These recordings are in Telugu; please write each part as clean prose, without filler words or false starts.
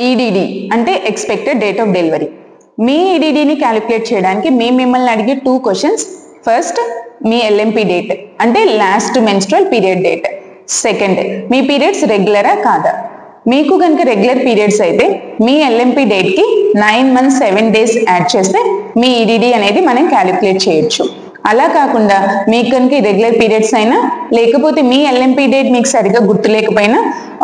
ఈడీడీ అంటే ఎక్స్పెక్టెడ్ డేట్ ఆఫ్ డెలివరీ. మీ ఈడీడీని క్యాలిక్యులేట్ చేయడానికి మిమ్మల్ని అడిగే 2 క్వశ్చన్స్. ఫస్ట్, మీ ఎల్ఎంపీ డేట్ అంటే last menstrual period date. Second, మీ పీరియడ్స్ రెగ్యులరా కాదా. మీకు కనుక రెగ్యులర్ పీరియడ్స్ అయితే మీ ఎల్ఎంపీ డేట్కి 9 months 7 days యాడ్ చేస్తే మీ ఈడీడీ అనేది మనం క్యాలిక్యులేట్ చేయొచ్చు. అలా కాకుండా మీకు కనుక రెగ్యులర్ పీరియడ్స్ అయినా, లేకపోతే మీ ఎల్ఎంపీ డేట్ మీకు సరిగా గుర్తులేకపోయినా,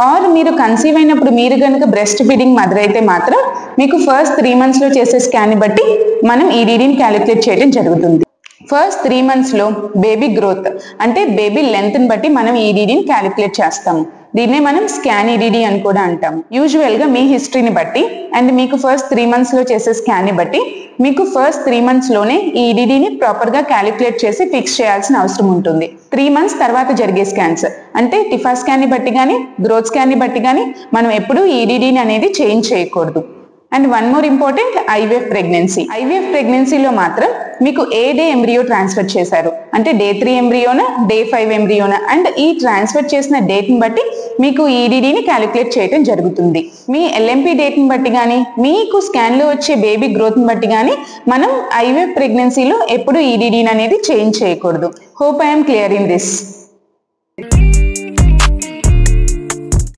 ఆర్ మీరు కన్సీవ్ అయినప్పుడు మీరు కనుక బ్రెస్ట్ ఫీడింగ్ మదర్ అయితే మాత్రం మీకు ఫస్ట్ 3 monthsలో చేసే స్కాన్ని బట్టి మనం ఈడీడీని క్యాలిక్యులేట్ చేయడం జరుగుతుంది. ఫస్ట్ 3 monthsలో బేబీ గ్రోత్ అంటే బేబీ లెంత్ని బట్టి మనం ఈడీడీని క్యాలిక్యులేట్ చేస్తాము. దీన్నే మనం స్కాన్ ఈడీడీ అని కూడా అంటాము. యూజువల్గా మీ హిస్టరీని బట్టి అండ్ మీకు ఫస్ట్ 3 monthsలో చేసే స్కాన్ని బట్టి మీకు ఫస్ట్ 3 monthsలోనే ఈ ఈడీడీని ప్రాపర్గా క్యాలిక్యులేట్ చేసి ఫిక్స్ చేయాల్సిన అవసరం ఉంటుంది. 3 months తర్వాత జరిగే స్కాన్స్ అంటే టిఫా స్కాన్ని బట్టి కానీ గ్రోత్ స్కాన్ని బట్టి కానీ మనం ఎప్పుడూ ఈడీడీని అనేది చేంజ్ చేయకూడదు. And one more important, IVF pregnancy. IVF ప్రెగ్నెన్సీలో మాత్రం మీకు ఏ డే ఎంబ్రియో ట్రాన్స్ఫర్ చేశారు అంటే Day 3 ఎంబ్రియోనా Day 5 ఎంబ్రియోనా అండ్ ఈ ట్రాన్స్ఫర్ చేసిన డేట్ని బట్టి మీకు ఈడీడీని క్యాలిక్యులేట్ చేయడం జరుగుతుంది. మీ ఎల్ఎంపీ డేట్ని బట్టి కానీ మీకు స్కాన్లో వచ్చే బేబీ గ్రోత్ని బట్టి కానీ మనం ఐవీఎఫ్ ప్రెగ్నెన్సీలో ఎప్పుడు ఈడీడీని అనేది చేంజ్ చేయకూడదు. Hope I'm clear in this.